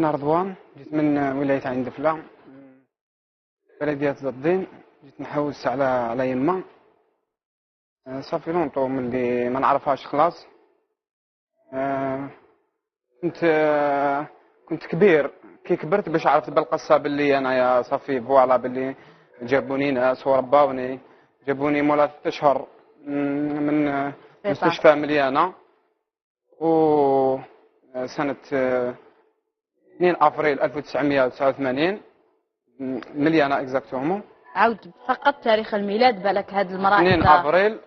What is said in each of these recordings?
أنا رضوان، جيت من ولاية عين دفلة، بلدية زدين. جيت نحوس على يما. صافي لونطو ملي ما نعرفهاش خلاص. كنت كنت كبير. كي كبرت باش عرفت بالقصة باللي أنايا صافي فوالا باللي جابوني ناس ورباوني. جابوني مولا 3 أشهر من مستشفى مليانة، و سنة 2 أفريل 1989 مليانة اكزاكتومون. عاود فقط تاريخ الميلاد بالك هاد المرأة 2 أفريل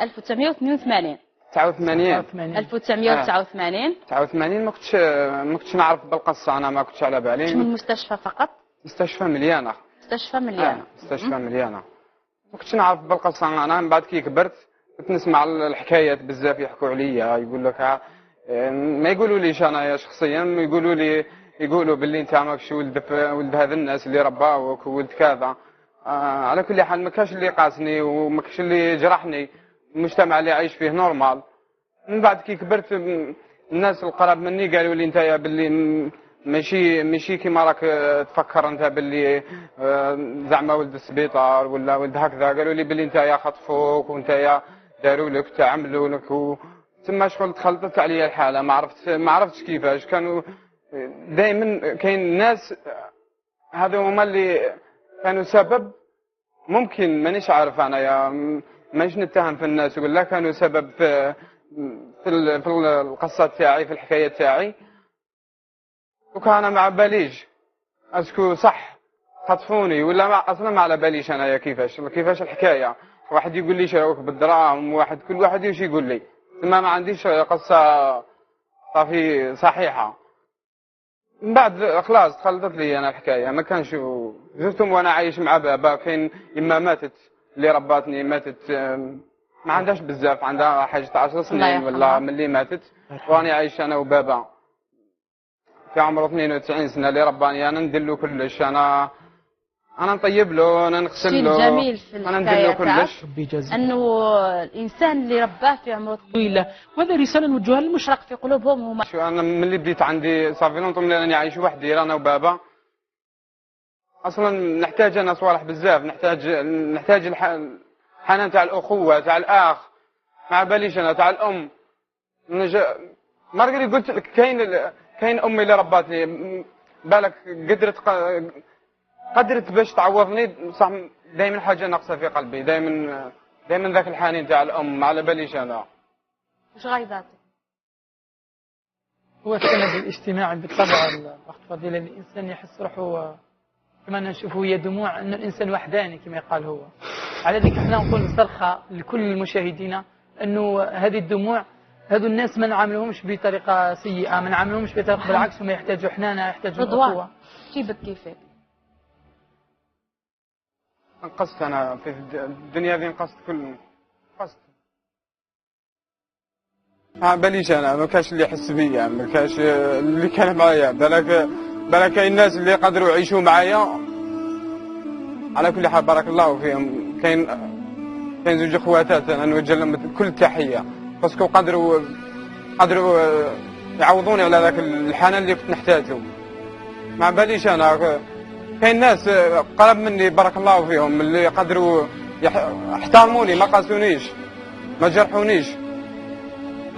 1989 1989 ما كنتش نعرف بالقصة. أنا ما كنتش على بالي. من المستشفى فقط؟ مستشفى مليانة. مستشفى مليانة. ما كنتش نعرف بالقصة. أنا من بعد كي كبرت كنت نسمع الحكايات بزاف يحكوا عليا. يقول لك ما يقولوا ليش أنا شخصيا، يقولوا باللي انت ماكش ولد هذا الناس اللي رباوك وولد كذا. على كل حال ما كاش اللي قاسني وما كاش اللي جرحني. المجتمع اللي عايش فيه نورمال. من بعد كي كبرت الناس القراب مني قالوا لي انت يا باللي ماشي كيما راك تفكر انت باللي زعما ولد السبيطار ولا ولد هكذا. قالوا لي باللي انت يا خطفوك وانت يا داروا لك وتعملوا لك ثم شغل تخلطت عليا الحاله. ما عرفتش كيفاش. كانوا دائما كاين ناس هذو هما اللي كانوا سبب. ممكن مانيش عارف انايا مانيش نتهم في الناس ولا كانوا سبب في القصه تاعي، في الحكايه تاعي. وكان ما على باليش اسكو صح خطفوني ولا اصلا ما على باليش انايا كيفاش الحكايه. واحد يقول لي شراوك بالدراهم، كل واحد يمشي يقول لي. ثم ما عنديش قصه صافي صحيحه. من بعد خلاص تخلطت لي انا الحكايه. ما كانش زرتهم وانا عايش مع بابا. كاين يما ماتت اللي رباتني، ماتت ما عندهاش بزاف، عندها حاجه 10 سنين ولا ملي ماتت. واني عايش انا وبابا في عمره 92 سنه اللي رباني. انا ندير له كلش. انا نطيب له، انا نغسل له، الجميل في انا ندير له كلش. انه الانسان اللي رباه في عمره طويله، وهذا رساله نوجهها للمشرق في قلوبهم هما. شو انا ملي بديت عندي صافي لونطو ملي راني عايش وحدي انا وبابا. اصلا نحتاج انا صوالح بزاف. نحتاج الحنان تاع الاخوه تاع الاخ. ما باليش انا تاع الام. مرة قلت لك كاين امي اللي رباتني. بالك قدرت باش تعوضني. صح دائما حاجه ناقصه في قلبي. دائما ذاك الحنين تاع الام. ما على باليش انا. واش غايضاتك؟ هو السند الاجتماعي بالطبع الاخت فضيله. الانسان يحس روحه كما نشوفه هي دموع ان الانسان وحداني كما يقال هو. على ذلك احنا نقول صرخه لكل مشاهدينا انه هذه الدموع، هذو الناس ما نعاملهمش بطريقه سيئه، ما نعاملهمش بطريقه بالعكس. هم يحتاجوا حنانه، يحتاجوا اخوه. كيف كيفك؟ نقصت انا في الدنيا ذي. نقصت ما باليش انا. ما كاش اللي يحس بيا، ما كاش اللي كان معايا. بالك كاين الناس اللي قدروا يعيشوا معايا. على كل حال بارك الله فيهم. كاين زوج اخواتات انا نوجه لهم كل التحيه باسكو قدروا يعوضوني على ذاك الحنان اللي كنت نحتاجه. ما باليش انا. كاين ناس قرب مني بارك الله فيهم اللي قدروا احترموني، ما قاسونيش، ما جرحونيش.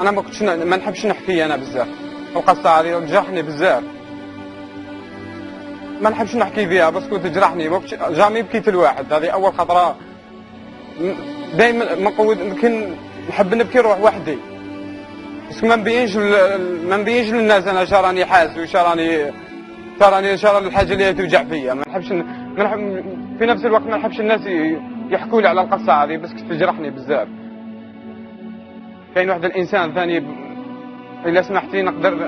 انا ما نحبش نحكي انا بزاف. القصه هذه تجرحني بزاف. ما نحبش نحكي فيها باسكو تجرحني. جامي بكيت الواحد. هذه اول خطره. دائما يمكن نحب نبكي نروح وحدي بس ما نبينش للناس انا شراني حاس وشراني الحاجه اللي توجع فيا. ما نحبش في نفس الوقت ما نحبش الناس يحكوا لي على القصه هذه بس تجرحني بزاف. كاين واحد الانسان ثاني الا سمحتي نقدر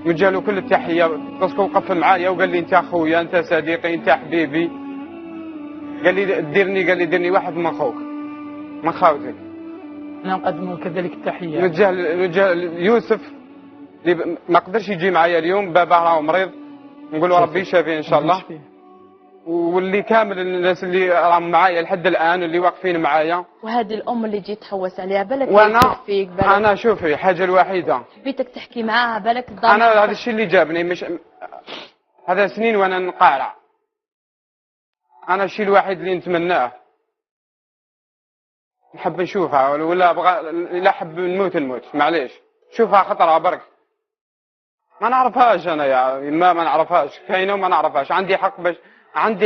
نوجه له كل التحيه باسكو وقف معايا وقال لي انت اخويا، انت صديقي، انت حبيبي. قال لي ديرني واحد من خوك من خاوتك. انا نقدم كذلك التحيه. نوجه يوسف اللي ما قدرش يجي معايا اليوم. بابا راه مريض. نقول له ربي يشافيه ان شاء الله. واللي كامل الناس اللي راهم معايا لحد الان واللي واقفين معايا. وهذه الام اللي جيت تحوس عليها بالك وانا فيك بالك انا شوفي حاجه الوحيده حبيتك تحكي معاها بالك انا هذا الشيء اللي جابني، مش هذا سنين وانا نقارع. انا الشيء الوحيد اللي نتمناه نحب نشوفها، ولا ابغى لا حب نموت معليش. شوفها خطرها برك ما نعرفهاش انا يا ما نعرفهاش، كاينه وما نعرفهاش. عندي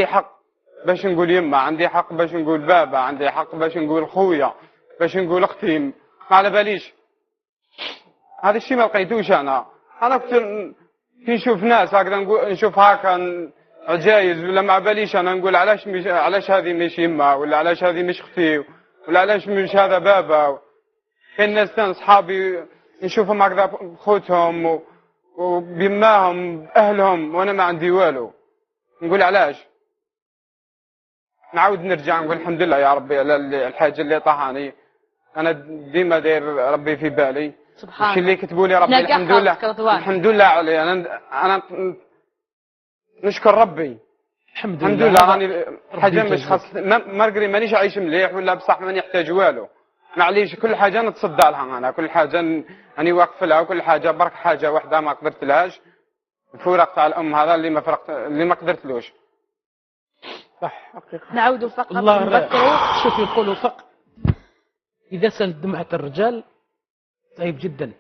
حق باش نقول يما، عندي حق باش نقول بابا، عندي حق باش نقول خويا، باش نقول اختي، ما على باليش. هذا الشيء ما لقيتوش انا كنت كي نشوف ناس هكذا نشوف هكا عجايز ولا ما باليش انا نقول علاش هذه مش يما، ولا علاش هذه مش اختي، ولا علاش مش هذا بابا. كاين ناس ثاني صحابي نشوفهم هكذا خوتهم وبيماهم اهلهم وانا ما عندي والو، نقول علاش. نعاود نرجع نقول الحمد لله يا ربي على الحاجه اللي طاحاني. انا ديما داير ربي في بالي سبحان الله. اللي كتبوا لي ربي الحمد لله، الحمد لله عليه. انا نشكر ربي الحمد لله. راني حاجه مش خاص مرقري مانيش عايش مليح ولا بصح ماني يحتاج والو، معليش. كل حاجه نتصدى لها انا، كل حاجه راني واقف لها، وكل حاجه برك حاجه واحده ما قدرت لهاش الفراق تاع الام هذا اللي ما قدرتلوش. صح حقيقة. نعود فقط الله شوف يقولوا فقط إذا سالت دمعة الرجال صعيب جدا.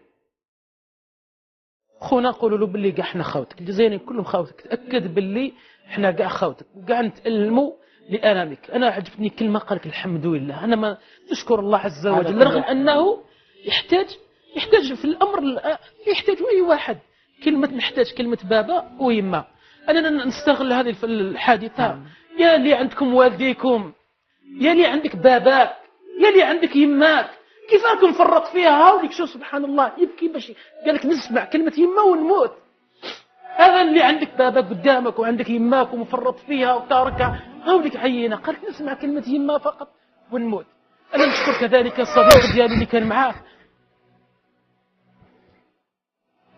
خونا نقولوا له باللي كاع احنا خوتك، الجزائريين كلهم خوتك، تأكد باللي احنا كاع خوتك وكاع نتألموا لآلامك. أنا عجبتني كلمة قالك الحمد لله. أنا ما نشكر الله عز وجل رغم أنه يحتاج في الأمر، يحتاج أي واحد كلمة، نحتاج كلمة بابا ويما. أنا نستغل هذه الحادثة. يا اللي عندكم والديكم، يا اللي عندك باباك، يا اللي عندك يماك، كيف راكم فرط فيها؟ هاوليك شو سبحان الله يبكي باش قالك نسمع كلمة يما ونموت. هذا اللي عندك بابا قدامك وعندك يماك ومفرط فيها وتاركها، هاوليك عينة قالك نسمع كلمة يما فقط ونموت. أنا نشكر كذلك الصديق ديالي اللي كان معاه،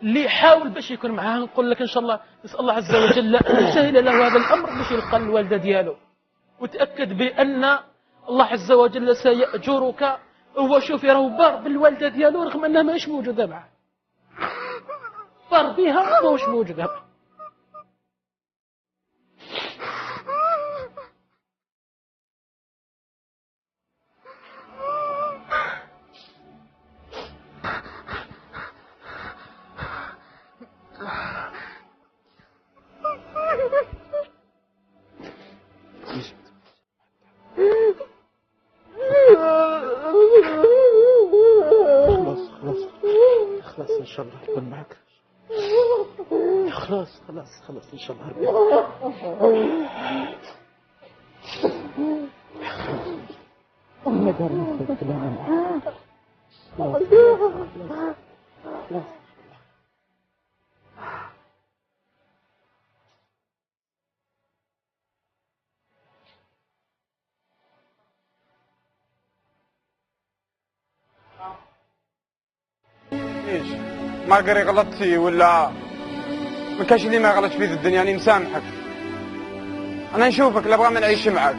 اللي حاول باش يكون معاه. نقول لك ان شاء الله نسال الله عز وجل يسهل له هذا الامر باش يلقى الوالده ديالو، وتاكد بان الله عز وجل سيأجرك. هو شوفي راهو بار بالوالده ديالو رغم انها ماهيش موجوده معاه، بار بها ماهوش موجوده معاه. خلاص ان شاء الله نكون معك. خلاص ان شاء الله ما دارنا في الكلام. خلاص ما قري غلطتي ولا ما كاش اللي ما غلط في الدنيا، راني مسامحك. انا نشوفك لا بغى ما نعيش معك،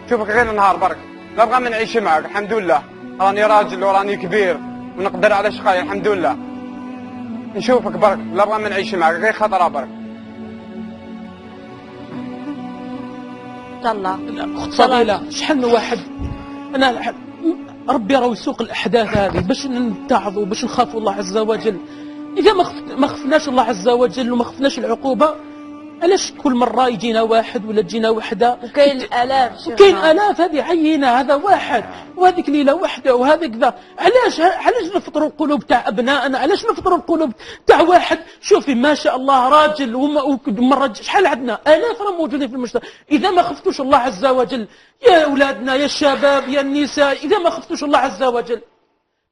نشوفك غير نهار برك لا بغى ما نعيش معك. الحمد لله راني راجل وراني كبير ونقدر على شقاي الحمد لله. نشوفك برك لا بغى ما نعيش معك غير خطره برك. الله اخت فضيله شحال من واحد انا ربي راه يسوق الاحداث هذه باش نتعظوا باش نخافوا الله عز وجل. اذا ما خفناش الله عز وجل وما خفناش العقوبه، علاش كل مره يجينا واحد ولا تجينا وحده؟ وكاين الاف، وكاين الاف. هذه عينه هذا واحد وهذيك ليله وحده وهذا كذا. علاش نفطروا القلوب تاع ابنائنا؟ علاش نفطروا القلوب تاع واحد؟ شوفي ما شاء الله راجل ومره شحال عندنا الاف راه موجودين في المجتمع. اذا ما خفتوش الله عز وجل يا اولادنا يا الشباب يا النساء، اذا ما خفتوش الله عز وجل،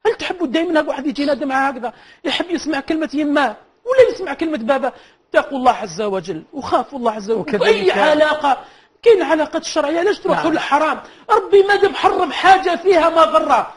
هل تحبوا دائما واحد يجي نادم مع هكذا يحب يسمع كلمه يماه ولا يسمع كلمه بابا؟ اتقوا الله عز وجل وخافوا الله عز وجل. اي علاقه كاين علاقات شرعيه، علاش تروحوا للحرام؟ ربي ما دام حرم حاجه فيها ما ضره.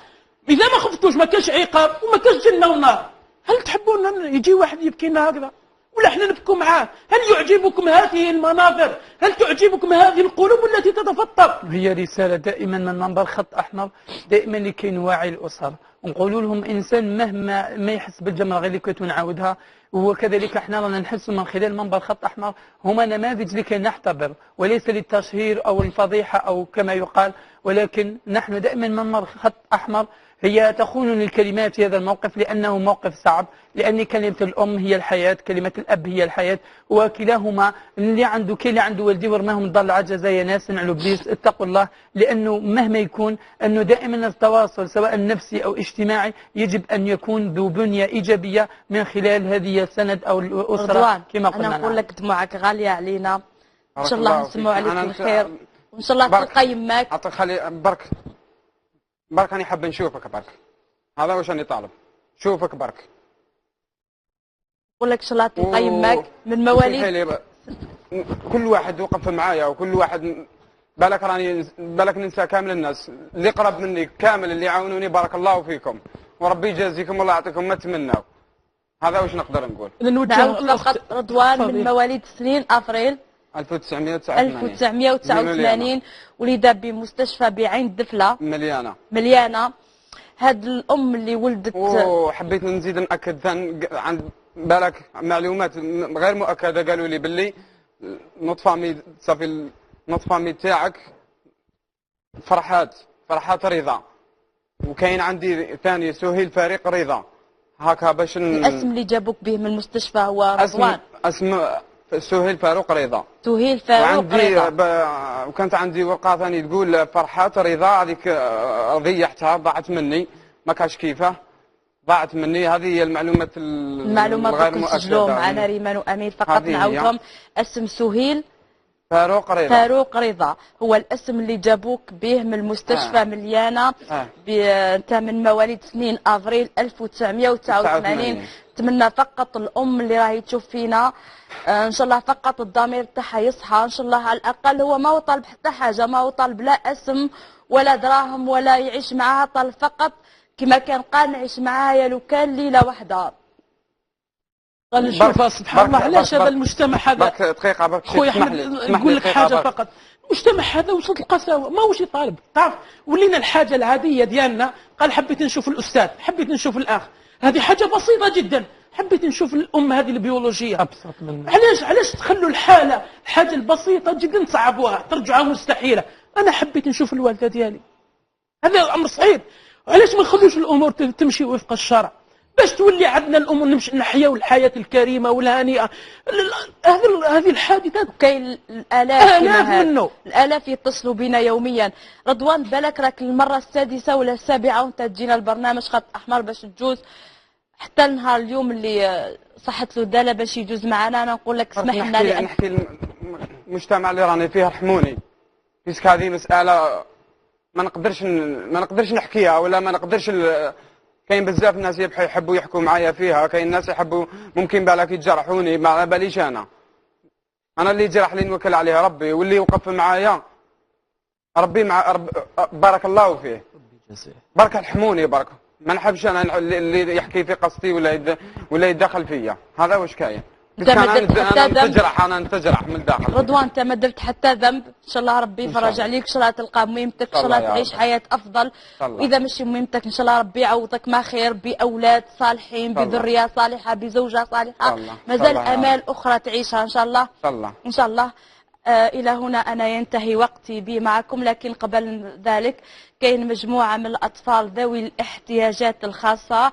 اذا ما خفتوش ما كاش عقاب وما كاش جنه ونار، هل تحبون يجي واحد يبكينا هكذا ولا احنا نبكوا معاه؟ هل يعجبكم هذه المناظر؟ هل تعجبكم هذه القلوب التي تتفطر؟ هي رسالة دائما من منبر خط أحمر، دائما لكي نوعي الأسر ونقولوا لهم إنسان مهما ما يحس بالجمرة غير اللي كنت نعاودها. وكذلك احنا رانا نحس من خلال منبر خط أحمر هما نماذج لكي نحتضر وليس للتشهير أو الفضيحة أو كما يقال، ولكن نحن دائما منبر خط أحمر هي تخونني الكلمات في هذا الموقف لأنه موقف صعب، لأن كلمة الأم هي الحياة، كلمة الأب هي الحياة، وكلاهما اللي عنده اللي عنده والدي ورماهم ضل عجزة يا ناس نعلو بليس اتقوا الله، لأنه مهما يكون أنه دائما التواصل سواء نفسي أو اجتماعي يجب أن يكون ذو بنية إيجابية من خلال هذه السند أو الأسرة كما قلنا. أنا نقول لك دموعك غالية علينا، إن شاء الله نسمعوا عليك الخير وإن شاء الله تلقى يماك. أعطيك خلي برك أنا حاب نشوفك برك، هذا واش أنا طالب، شوفك برك. نقول لك إن شاء الله تلقى يماك من مواليد. كل واحد وقف معايا وكل واحد بالك ننسى كامل الناس اللي قرب مني كامل اللي عاونوني، بارك الله فيكم وربي يجازيكم والله يعطيكم ما تمناو. هذا واش نقدر نقول. نعود فقط رضوان من مواليد سنين أفريل 1989 ولد بمستشفى بعين الدفلة مليانة. هاد الأم اللي ولدت. وحبيت نزيد نأكد عن بالك معلومات غير مؤكدة، قالوا لي باللي نوت فامي تاعك فرحات رضا، وكاين عندي ثاني سهيل فريق رضا هكا باش الاسم اللي جابوك به من المستشفى هو رضوان. اسم سهيل فاروق رضا. سهيل فاروق رضا. وكانت عندي ورقه ثانيه تقول فرحات رضا، هذيك ضيعتها ضاعت مني ما كاش كيفاه ضاعت مني. هذه هي المعلومات الغير مؤكده. سجلوا معنا ريمان وامين فقط نعاودهم. اسم سهيل فاروق رضا هو الاسم اللي جابوك به من المستشفى مليانة. انت من مواليد 2 افريل 1989. نتمنى فقط الام اللي راهي تشوف فينا ان شاء الله فقط الضمير تاعها يصحى ان شاء الله. على الاقل هو ما هو طالب حتى حاجه، ما هو طالب لا اسم ولا دراهم ولا يعيش معها، طالب فقط كما كان قال نعيش معها لو كان ليله واحده. نشوفها سبحان الله. علاش هذا المجتمع هذا دقيقه خويا احمد نقول لك حاجه فقط. المجتمع هذا وصلت القساوه ماهوش يطالب، تعرف ولينا الحاجه العاديه ديالنا. قال حبيت نشوف الاستاذ، حبيت نشوف الاخ، هذه حاجه بسيطه جدا. حبيت نشوف الام هذه البيولوجيه ابسط منها. علاش تخلوا الحاجه البسيطه جدا تصعبوها ترجعوها مستحيله. انا حبيت نشوف الوالده ديالي، هذا الامر صعيب. علاش ما نخلوش الامور تمشي وفق الشرع باش تولي عندنا الامور نمشي نحياو الحياه الكريمه والهانئه. هذه الحادثات كاين الالاف منه، الالاف يتصلوا بنا يوميا. رضوان بالك راك المره السادسه ولا السابعه وانت تجينا البرنامج خط احمر باش تجوز حتى النهار اليوم اللي صحت له داله باش يجوز معنا. انا نقول لك اسمح لنا نحكي المجتمع اللي راني فيه رحموني، بيسك هذه مساله ما نقدرش نحكيها ولا ما نقدرش. كاين بزاف الناس يحبوا يحكوا معايا فيها، كاين ناس يحبوا ممكن بالك يتجرحوني، ما باليش انا اللي جرح لي نوكل عليه ربي، واللي يوقف معايا ربي بارك الله فيه برك رحموني برك. ما نحبش انا اللي يحكي في قصتي ولا يدخل فيا. هذا واش كاين. انا نتجرح من الداخل. رضوان انت ما درت حتى ذنب، ان شاء الله ربي يفرج عليك، ان شاء الله تلقى ميمتك، ان شاء الله تعيش حياه افضل. واذا ماشي ميمتك ان شاء الله ربي يعوضك ما خير باولاد صالحين بذريه صالحه بزوجه صالحه. مازال امال اخرى تعيشها ان شاء الله. ان شاء الله. الى هنا انا ينتهي وقتي بي معكم، لكن قبل ذلك كاين مجموعه من الاطفال ذوي الاحتياجات الخاصه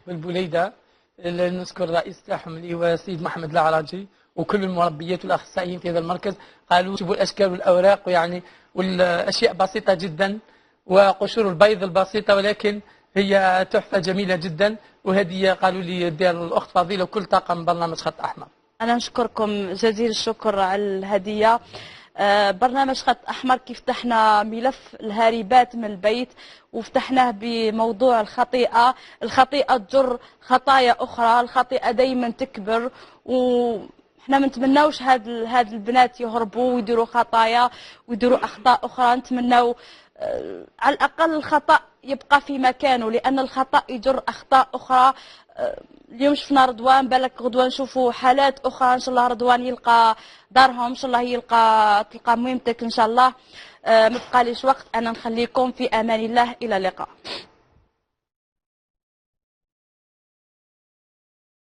بالبليده. نذكر رئيس تاعهم اللي هو السيد محمد العراجي وكل المربيات والاخصائيين في هذا المركز. قالوا شوفوا الاشكال والاوراق يعني والاشياء بسيطه جدا وقشور البيض البسيطه، ولكن هي تحفه جميله جدا. وهذه قالوا لي ديال الاخت فضيله وكل طاقم برنامج خط احمر. انا نشكركم جزيل الشكر على الهديه. برنامج خط أحمر كيف فتحنا ملف الهاربات من البيت وفتحناه بموضوع الخطيئة تجر خطايا أخرى، الخطيئة دايما تكبر، وإحنا ما نتمناوش هاد البنات يهربوا ويديروا خطايا ويديروا أخطاء أخرى. نتمناو على الأقل الخطأ يبقى في مكانه، لأن الخطأ يجر أخطاء أخرى. اليوم شفنا رضوان، بالك غدوة نشوفوا حالات أخرى. إن شاء الله رضوان يلقى دارهم، إن شاء الله تلقى مهمتك إن شاء الله. ما بقاليش وقت، أنا نخليكم في أمان الله، إلى اللقاء.